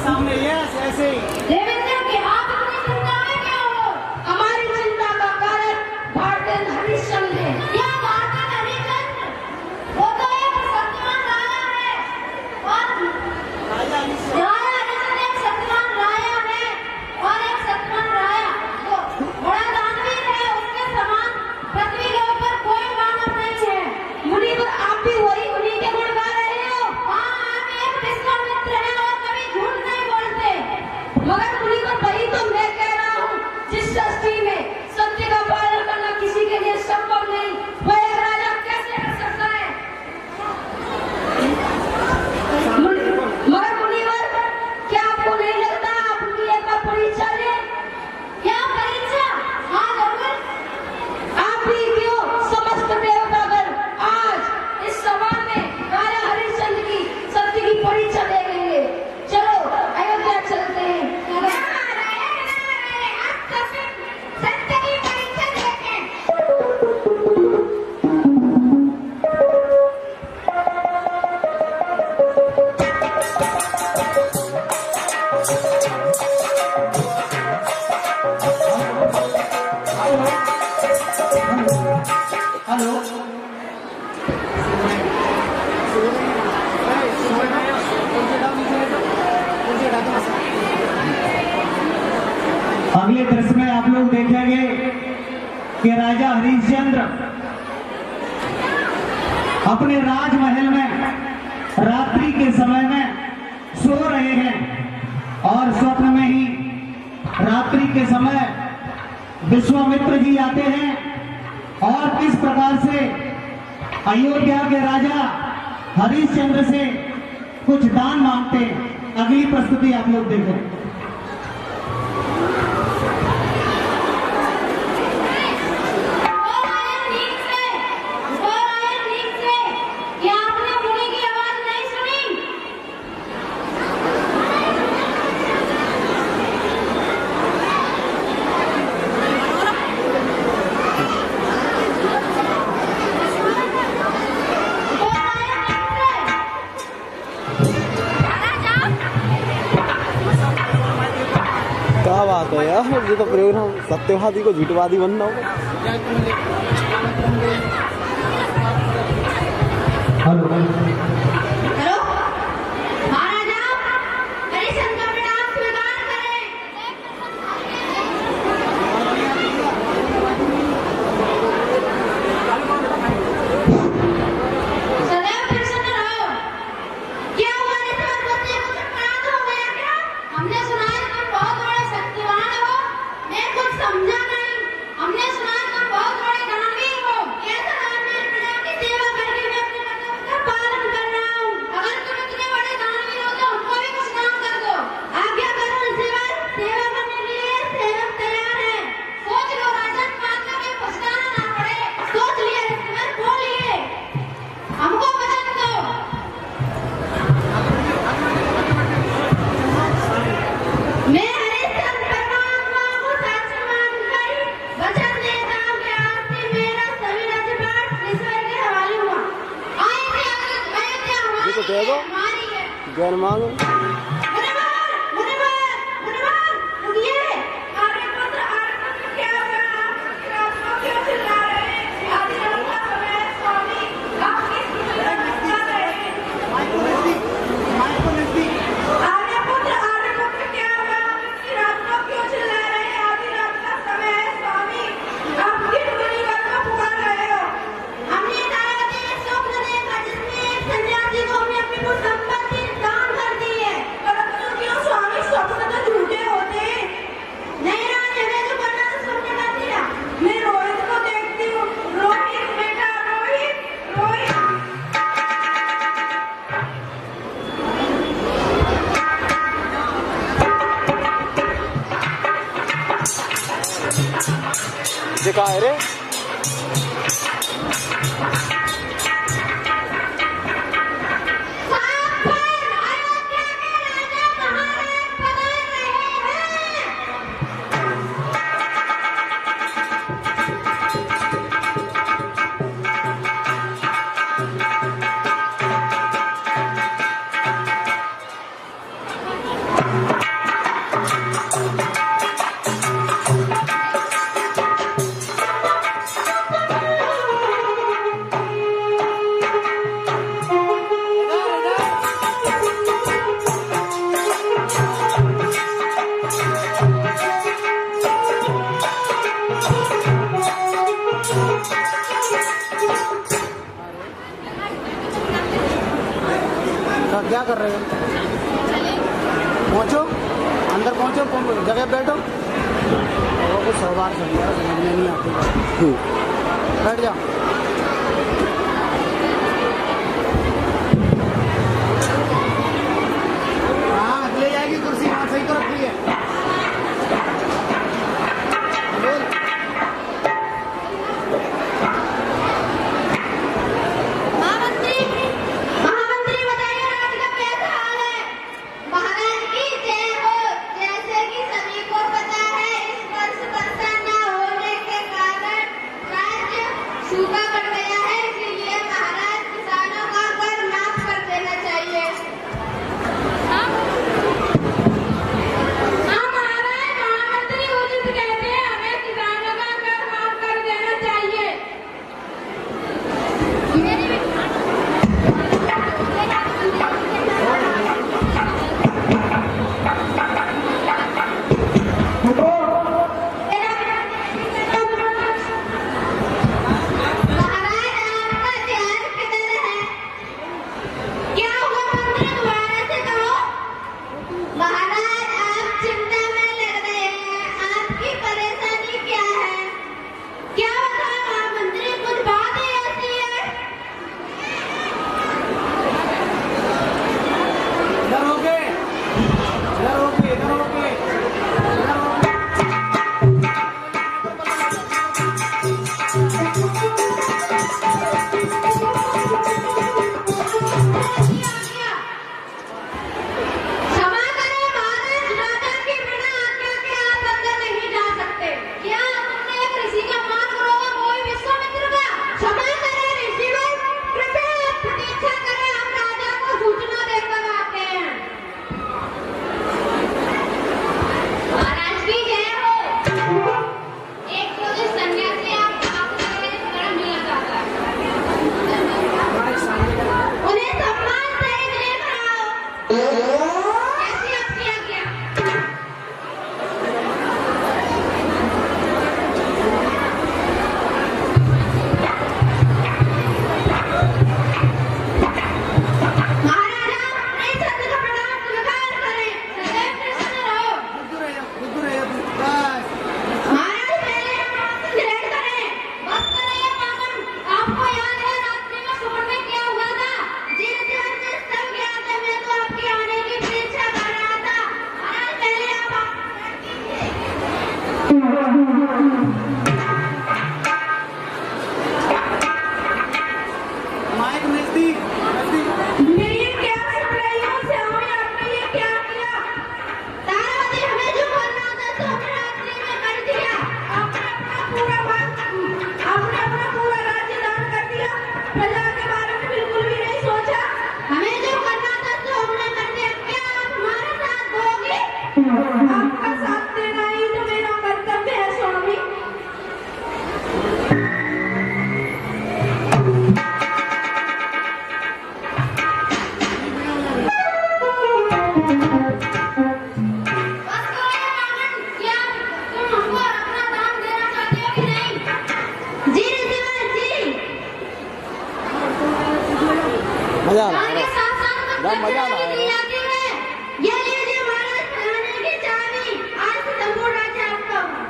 सामने यस ऐसे ही। देवेंद्र के आप अपनी चिंता में क्या हो? हमारी चिंता का कारण भारतीय हरिश्चंद्र है। क्या भारतीय हरिश्चंद्र? वो तो एक सत्यवान राजा है और राजा हरिश्चंद्र एक सत्यवान राजा है और एक सत्यवान राजा वो बड़ा दानवीर है। उसके समान पृथ्वी के ऊपर कोई मानव नहीं है। मुनिवर आप भी वही उन्हीं के गुण गा रहे हो। हाँ, आप एक विश्वामित्र हैं और कभी झूठ नहीं बोलते। मगर मुनिवर वही तो मैं कह रहा हूँ, जिस सृष्टि में सत्य का पालन करना किसी के लिए संभव नहीं, वह एक राजा कैसे कर सकता है? मगर मुनिवर, क्या आपको नहीं लगता आपकी एक परीक्षा ले? क्या परीक्षा? हाँ जरूर। आप भी क्यों समस्त देवतागण आज इस सभा में राजा हरिश्चंद्र की सत्य की परीक्षा ले लेंगे। चलो अयोध्या चलते हैं। सत्य की परीक्षा देते हैं। हेलो अगले दृश्य में आप लोग देखेंगे कि राजा हरिश्चंद्र अपने राजमहल में रात्रि के समय में सो रहे हैं और स्वप्न में ही रात्रि के समय विश्वामित्र जी आते हैं और किस प्रकार से अयोध्या के राजा हरिश्चंद्र से कुछ दान मांगते हैं। अगली प्रस्तुति आप लोग देखो। क्या आपने मुनि की आवाज नहीं सुनी? क्या बात है यार, ये तो प्रोग्राम सत्यवादी को झूठवादी बनना होगा। हेलो हेलो, महाराजा हरिश्चंद्र का प्रणाम स्वीकार करें। सदैव प्रसन्न रहो। क्या हमारे साथ बच्चे को अपराध हो गया क्या? हमने सुना है तुम बहुत बड़े शक्तिवान हो। मैं कुछ समझा नहीं। हमने सुना है तुम बहुत बड़े दानवीर हो। कैसा दानवीर? प्रजा की सेवा करके मैं अपने कर्तव्य का पालन कर रहा हूँ। अगर तुम इतने बड़े दानवीर हो तो हमको भी कुछ काम कर दो। आज्ञा करो सेवा करने के लिए सेवक तैयार है। सोच लो राजन, बात में कहीं पछताना ना पड़े। सोच लिया सेवक, बोलिए, हमको वचन दो। मैं हरिश्चंद्र परमात्मा को साक्षी मानकर वचन देता हूँ कि आज से मेरा सभी राज्यभार ईश्वर के हवाले हुआ। अयोध्या ये तो दे दो। हमारी है। ज्ञान मांगो। मुनिवर, रुकिए। आर्यपुत्र क्या कर रहा है? आपको क्यों चिल्ला रहे हैं? आधी रात का समय है, स्वामी, आप किस लिए चिल्ला रहे हैं? आर्यपुत्र क्या हुआ? इतनी रात को क्यों चिल्ला रहे हैं? आधी रात का समय है, स्वामी, आप किस मुनिवर को पुकार रहे हो? हमने दायादी में स्वप्न देखा जिसमें एक सन्यासी को हमने अपनी कुछ संपत्ति दान कर दी है। परंतु क्यों स्वामी, स्वप्न तो झूठे होते हैं। नहीं राज, हमें जो करना था स्वप्न कर दिया। मैं रोहित को देखती हूँ। रोहित बेटा, रोहित, रोहित। ये कहाँ है रे? अयोध्या के राजा महाराज पधार रहे हैं। क्या कर रहे हो? पहुँचो अंदर, पहुँचो, जगह बैठो। वो कुछ 100 बार समझ में नहीं आती। बैठ जाओ। हाँ ले जाएगी कुर्सी, वहाँ सही तो रखी है। महामंत्री बताइए आज का कैसा हाल है? महाराज की जय हो। जैसे कि सभी को पता है, इस वर्ष वर्षा न होने के कारण राज्य सूखा पड़ गया है, इसीलिए महाराज किसानों का कर माफ कर देना चाहिए। हाँ महाराज, महामंत्री उचित कहते हैं, हमें किसानों का कर माफ कर देना चाहिए। महाराज आपका ध्यान किधर है? क्या हुआ मंत्री, दोबारा से कहो। महाराज आप चिंता में लग रहे हैं, आपकी परेशानी क्या है? क्या बताएं महामंत्री, कुछ बात ही ऐसी है। इधर होके, इधर होके, इधर होके, इधर होके। क्षमा करें महाराज, राजा के बिना आज्ञा के आप अंदर नहीं जा सकते। क्या तुमने एक ऋषि का मान करोगे, वो भी विश्वामित्र का? क्षमा करें ऋषिवर, कृपया आप प्रतीक्षा करें, हम राजा को सूचना देकर आते हैं। महाराज की जय हो। एक पुलिस सन्यासी आपको शरण मिल जाता है, उन्हें सम्मान सहित लेकर आओ। कैसी आपकी आज्ञा? महाराजा अपने छत्र का प्रणाम स्वीकार करें, सदैव प्रसन्न रहो। बुद्धू रहे, बस। महाराज पहले आपसे ग्रहण करें, बस करें पावन। आपको याद है रात्रि में सुमन में क्या हुआ था? जिस दिन से सब गया था, मैं तो आपके आने की प्रतीक्षा कर रहा था। महाराज पहले आप माइक नजदीक, नजदीक। मेरी क्या सुन रही हो श्यामी, आपने ये क्या किया? तारावती, हमें जो करना था तो हमने रात्रि में कर दिया। आपने अपना पूरा राज्य दान कर दिया, प्रजा के बारे में बिल्कुल भी नहीं सोचा। हमें जो करना था तो हमने कर दिया। क्या आप हमारे साथ दोगे? आपका साथ देना ही तो मेरा कर्तव्य है स्वामी। बस करो ये पावन, क्या तुम हमको अपना दान देना चाहते हो कि नहीं? जी ऋषिवर जी। मजा आ रहा दान के है। साथ साथ दान मजा आ रहा कुछ है। दी जाती है। ये लीजिए महाराज खजाने की चाबी, आज से संपूर्ण राज्य आपका होगा।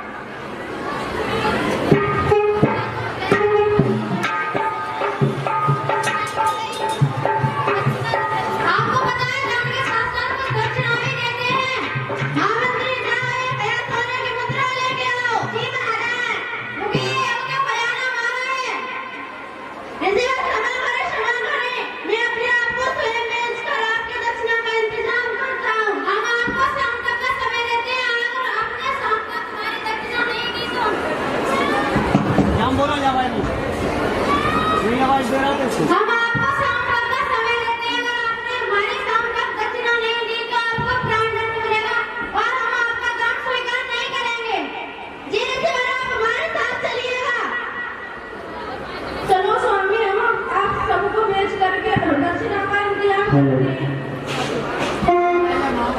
आपको पता है दान के साथ साथ कुछ दक्षिणा भी देते हैं। महामंत्री जाओ, ये भैया सोने की मुद्रा लेके आओ। जी महाराज, रुकिए, अब क्या बयाना मांगा है? ऋषिवर क्षमा करें, मैं अपने आप को स्वयं बेचकर आपके दक्षिणा का इंतजाम करता हूँ। हम आपको शाम तक का समय देते हैं, अगर आपने शाम तक हमारी दक्षिणा नहीं दी तो नाम बोलो या भाई नहीं आवाज दे रहा था। हम आपको शाम तक का समय देते हैं, अगर आपने हमारी शाम तक दक्षिणा नहीं दी तो आपको प्राणदंड मिलेगा और हम आपका दान स्वीकार नहीं करेंगे। जी ऋषिवर, आप हमारे साथ चलिएगा। चलो स्वामी, हम आप सबको बेच करके दक्षिणा का इंतजाम करते हैं। हाँ।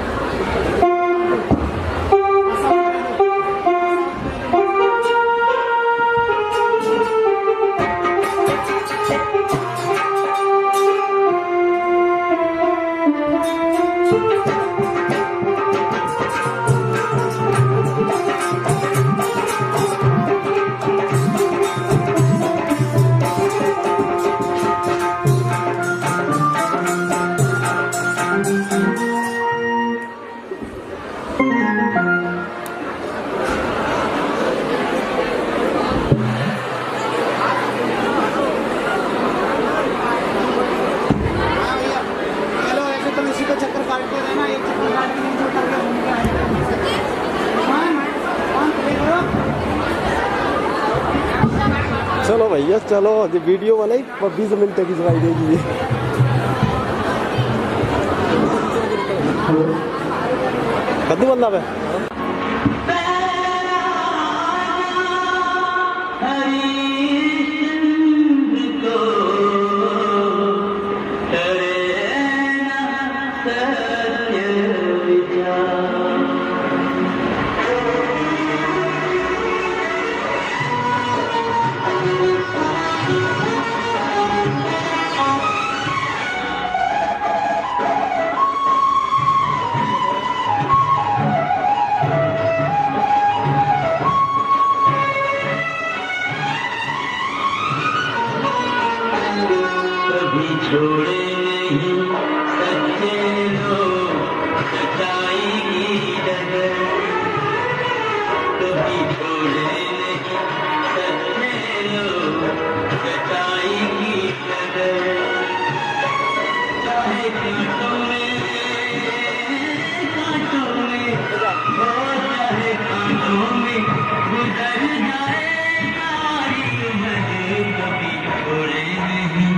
चलो भैया चलो, ये वीडियो बनाई 20 मिनट की सुनाई देगी। कद्दू बंदा पे छोड़े नहीं सच्चे लोग सच्चाई की डगर, कभी छोड़े नहीं सच्चे लोग सच्चाई की डगर। चाहे कांटों में हो, चाहे कांटों में गुजर जाए सारी उम्र, कभी छोड़े नहीं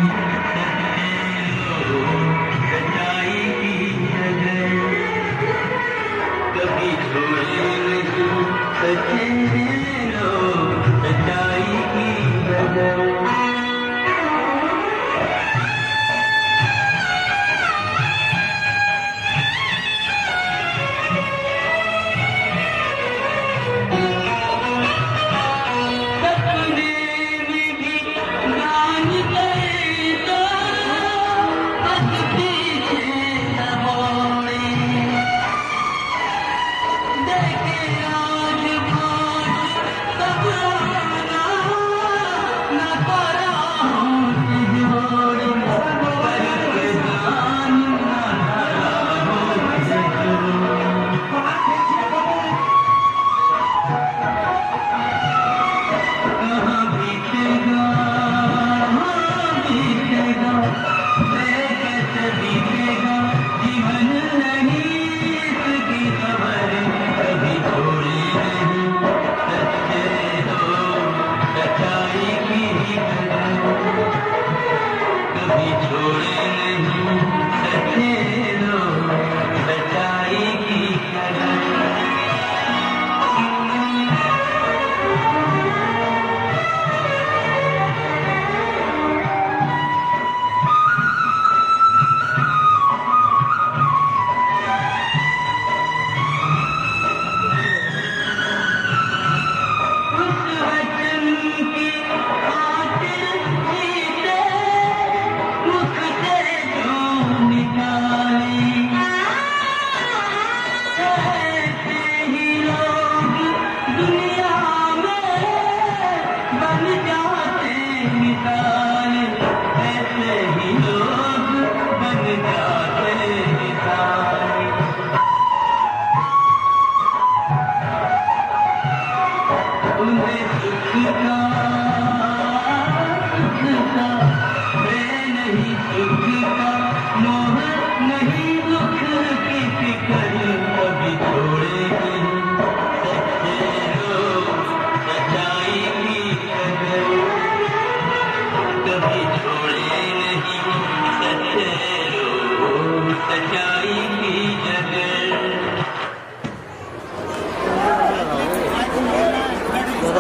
कभी छोड़े नहीं सच्चे लोग सच्चाई की डगर।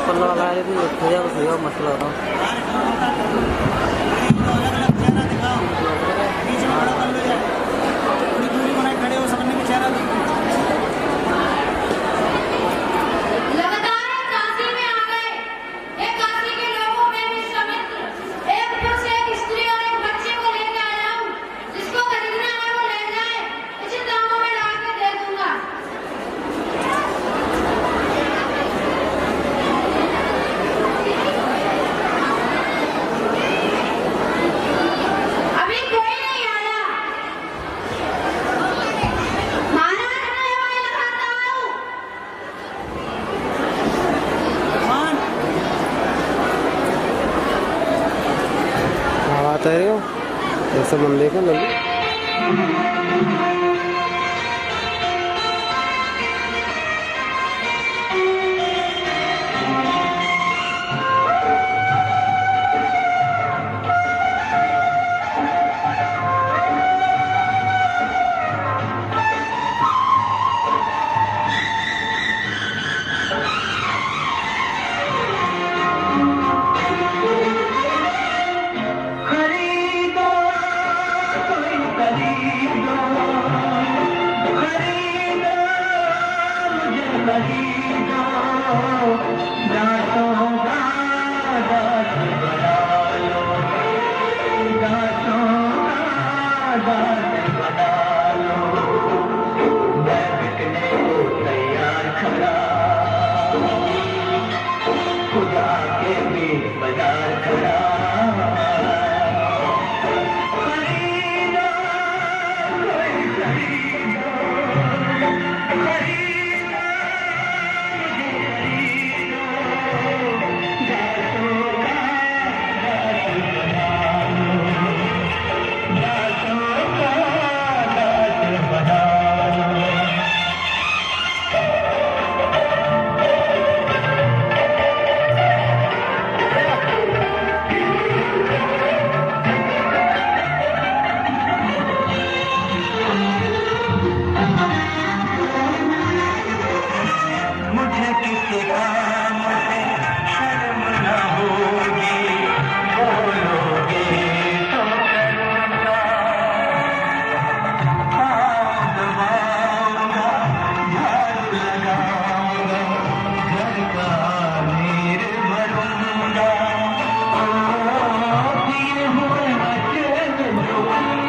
पल्ला लगाया थी भैया मसला था। ऐसा मन लेकर लल्लू बाजार खड़ा खरीदो कोई खरीदो खरीदो मुझे खरीदो दासों का दास बना लो मुझे किसी काम से शर्म न होगी बोलोगे तो करूँगा हाथ दबाऊंगा झाड़ू लगाऊंगा घर का नीर भरूंगा दिए हुए वचन जो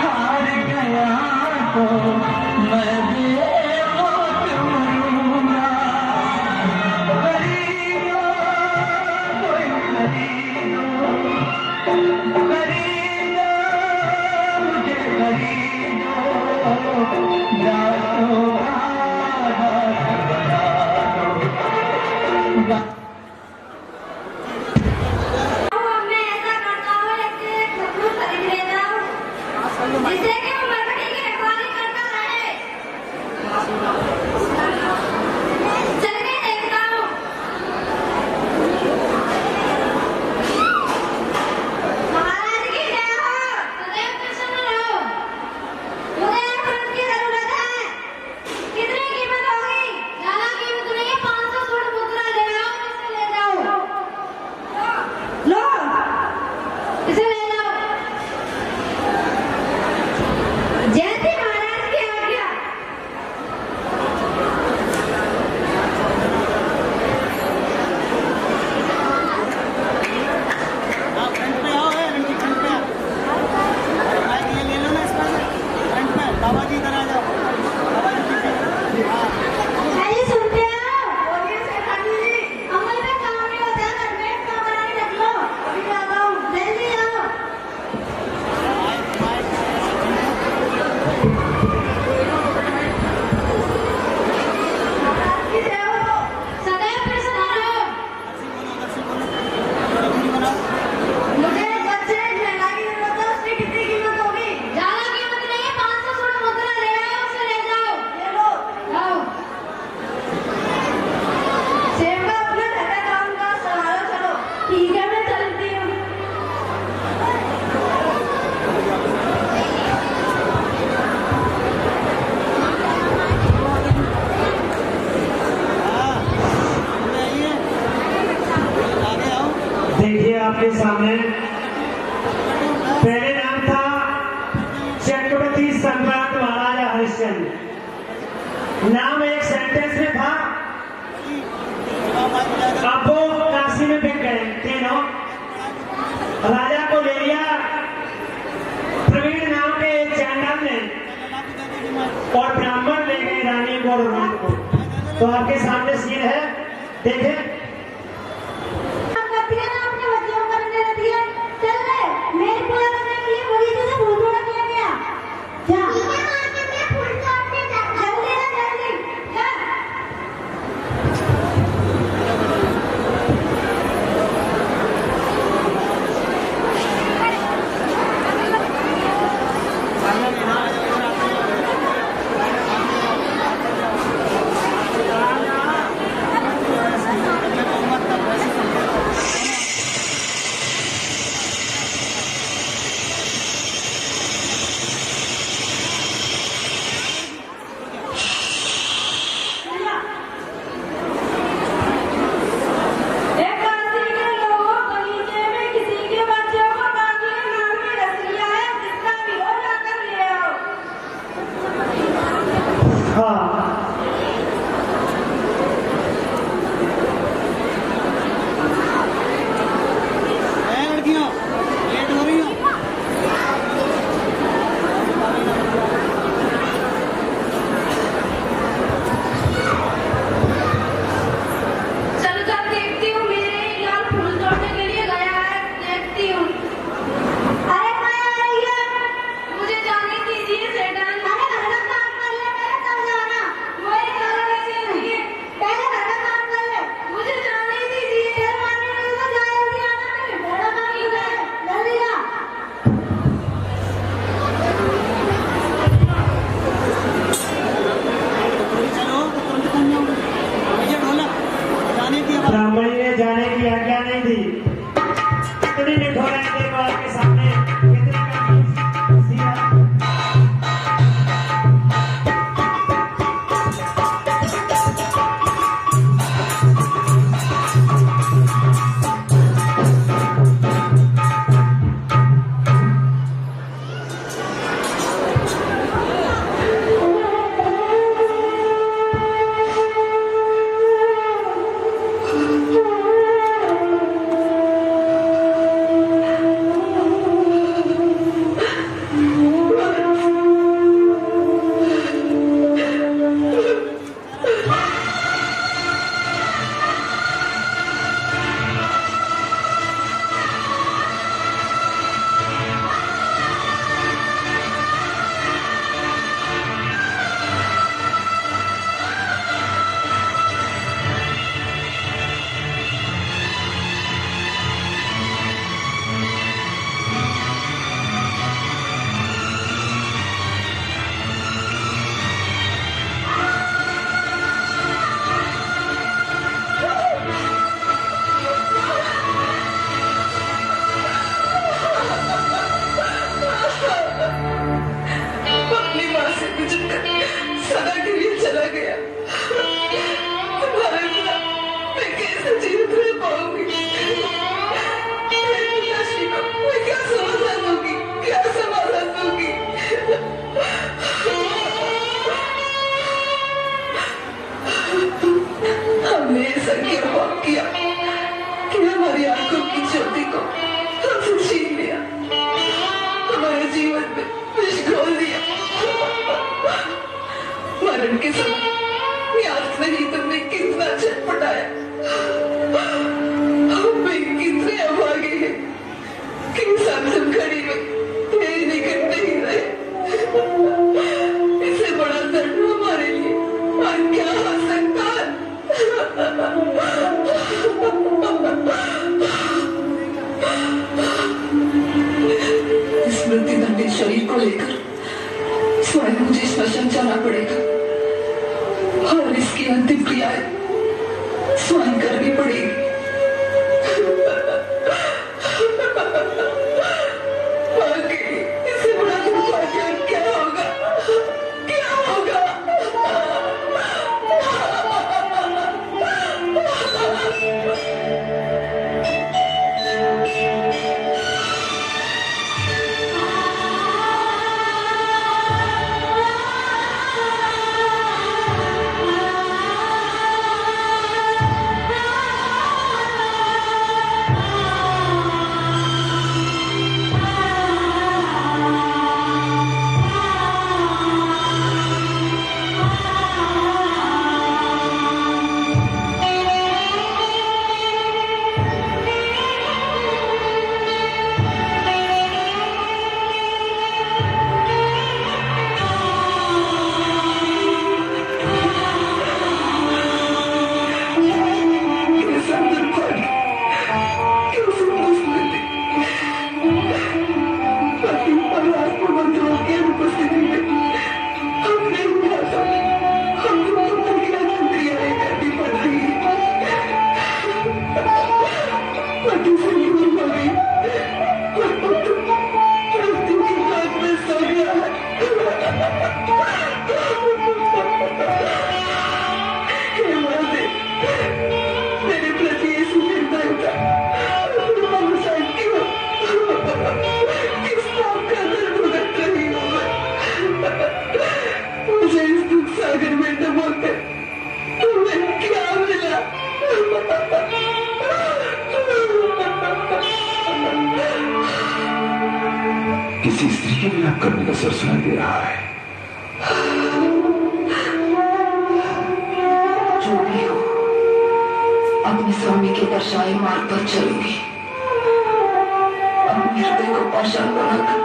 हार गया तो मैं बेमौत मरूंगा खरीदो कोई खरीदो खरीदो मुझे खरीदो दासों का दास बना लो मैं ऐसा करता हूँ एक कपड़ों खरीद लेता हूँ जिससे कि वो मरकटी की रखवाली करता रहे चल के देखता हूँ महाराज की जय हो सदैव प्रसन्न रहो मुझे एक फूल की जरूरत है कितनी कीमत होगी ज्यादा कीमत नहीं है 500 स्वर्ण मुद्रा ले आओ इसे ले जाओ लो इसे ले जाओ जैसे महाराज की आज्ञा हाँ फ्रंट पे आओ है फ्रंट पे आओ माइक ये ले लो ना इसका फ्रंट पे बाबा जी इधर आ जाओ बाबा जी पीछे हाँ नहीं सुनते हो बोलिए सेठानी जी अमल में काम नहीं होता घर में काम बना के रख लो अभी आता हूँ जल्दी आओ महाराज की जय हो सदैव प्रसन्न रहो मुझे बच्चे लहंगा की जरूरत है उसकी कितनी कीमत होगी ज्यादा कीमत नहीं है 500 स्वर्ण मुद्रा ले आओ उसे ले जाओ ले लो आओ सेवा अपना ढका काम का संभालो चलो ठीक है मैं चलती हूँ आगे आओ देखिए आपके सामने पहले नाम था चक्रवर्ती सम्राट महाराजा हरिश्चंद्र नाम एक सेंटेंस में था अब वो काशी में बिक गए तीनों राजा को ले लिया प्रवीण नाम के एक चांडाल ने और ब्राह्मण ले गए रानी गौरव को। तो आपके सामने सीन है देखें करती है ना अपने बच्चों को करने देती है चल रहे मेरी पूजा करने के लिए बगीचे से फूल तोड़ा किया गया जा फूल तोड़ने जल्दी ना जल्दी जा हाँ कोऑर्डिनेट हो रहे हैं, देखो आपके सामने कितने कंफ्यूज सिया अपनी माँ से बिछड़कर सदा के लिए चला गया। तुम्हारे बिना मैं कैसे जीवित रह पाऊंगी? मेरे पिताश्री को मैं क्या समाधान दूंगी, क्या समाधान दूंगी? हमने ऐसा क्यों पाप किया कि हमारी आंखों की ज्योति को हमसे छीन लिया, हमारे जीवन में विष घोल दिया। मरण के समय याद नहीं तुमने कितना छटपटाया। हम भी कितने अभागे हैं कि इस अंतिम घड़ी में तेरे निकट नहीं रहे। इससे बड़ा दर्द हमारे लिए और क्या हो सकता है? स्मृति दंडित शरीर को लेकर स्वयं मुझे श्मशान जाना पड़ेगा और इसकी अंतिम क्रियाएं स्वयं करनी पड़ेगी। बाकी इससे बड़ा दुर्भाग्य क्या होगा? क्या होगा? किसी स्त्री के विलाप करने का स्वर सुनाई दे रहा है। जो भी हो, अपने स्वामी के दर्शाए मार्ग पर चलूंगी। अपने हृदय को पाषाण बनाकर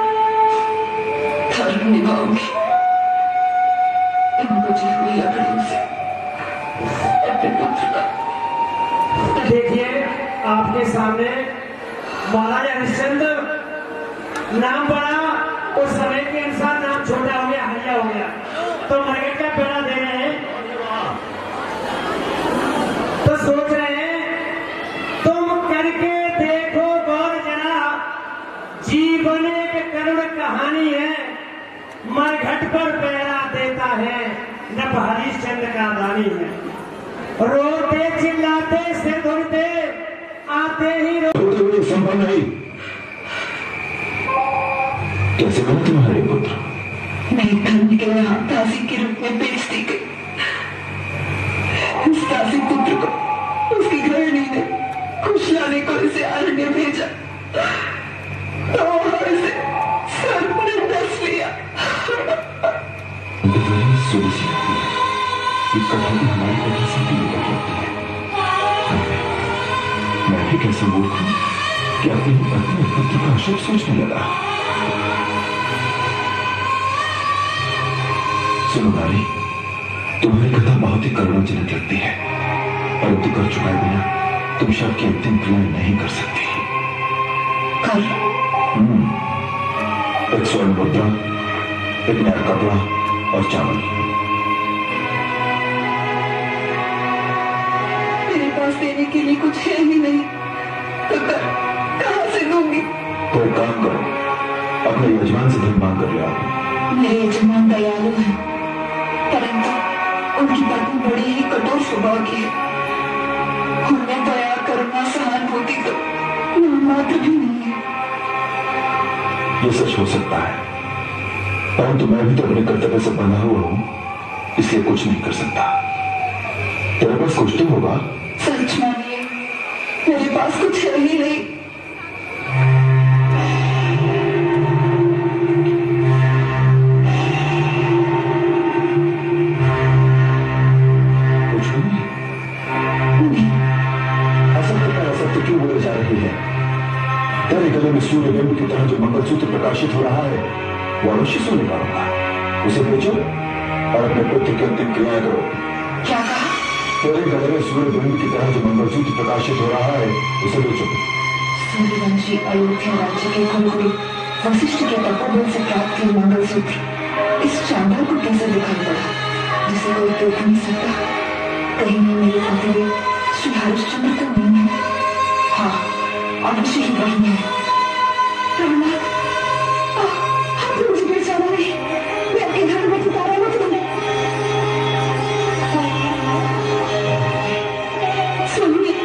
धर्म निभाऊंगी। इन बुझी हुई लकड़ियों से अपने पुत्र का। देखिए आपके सामने महाराज हरिश्चंद्र नाम बड़ा, उस समय के अनुसार नाम छोटा हो गया, हरिया हो गया, तो मरकट का पेड़ा दे रहे हैं। तो सोच रहे हैं तुम करके देखो गौर जरा घट पर पहरा देता है जब हरिश्चंद्र का दानी है। रोते चिल्लाते से धुरते आते ही रोते हुए संभव नहीं। कैसे बना तुम्हारे पुत्र? नई धर्म के यहाँ दासी के रूप में बेच दी गई। इस दासी पुत्र को उसकी गृहिणी ने कुछ लाने को इसे अरण्य भेजा तो वहां इसे सर्प ने डस लिया। ये कथा भी हमारी कथा से भी निकल जाती है। मैं भी कैसे मूर्ख हूं कि अपने पत्नी पुत्र का अशुभ सोचने लगा। सुनो नारी, तुम्हारी कथा बहुत ही करुणाजनक लगती है, परंतु कर चुकाए बिना तुम शव की अंतिम क्रियाएं नहीं कर सकती। एक स्वर्ण मुद्रा, एक नया कपड़ा और चावल। मेरे पास देने के लिए कुछ है ही नहीं, तो कहां से दूंगी? तो एक काम करो, अपने यजमान से धन मांग कर ले आओ। मेरे यजमान दयालु है, परंतु उनकी पत्नी बड़ी ही कठोर स्वभाव की है। उनमें दया करुणा सहानुभूति तो मात्र भी नहीं है। ये सच हो सकता है, परंतु मैं भी तो अपने कर्तव्य से बंधा हुआ हूं, इसलिए कुछ नहीं कर सकता। तेरे पास कुछ तो होगा। सच मानिए, मेरे पास कुछ है ही नहीं। कुछ नहीं। असत्य पर असत्य क्यों बोले जा रही है? तेरे गले में सूर्यबिंब की तरह जो मंगलसूत्र प्रकाशित हो रहा है वो अवश्य सोने का होगा। उसे बेचो और अपने पुत्र की अंतिम क्रियाएं करो। क्या कहा? तेरे गले में सूर्यबिंब की तरह जो मंगलसूत्र प्रकाशित हो रहा है उसे बेचो। सूर्यवंशी अयोध्या राज्य के कुलगुरु वशिष्ठ के तपोबल से प्राप्त ये मंगलसूत्र इस चांडाल को कैसे दिखाई पड़ा, जिसे कोई देख नहीं सकता? कहीं में मेरे पतिदेव श्री हरिश्चंद्र तो नहीं है? हाँ, अवश्य ही वही है। रघुनाथ, आप मुझे बेचारा नहीं, मैं आपके घर में ठिकाना मत दूंगा। सुनिए,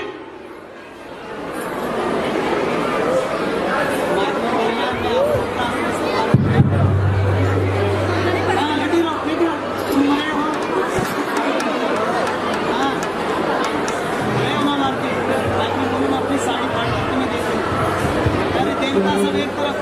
अपनी साड़ी फाड़ के मैं देख रही हूँ। अरे देवता सब एक तरफ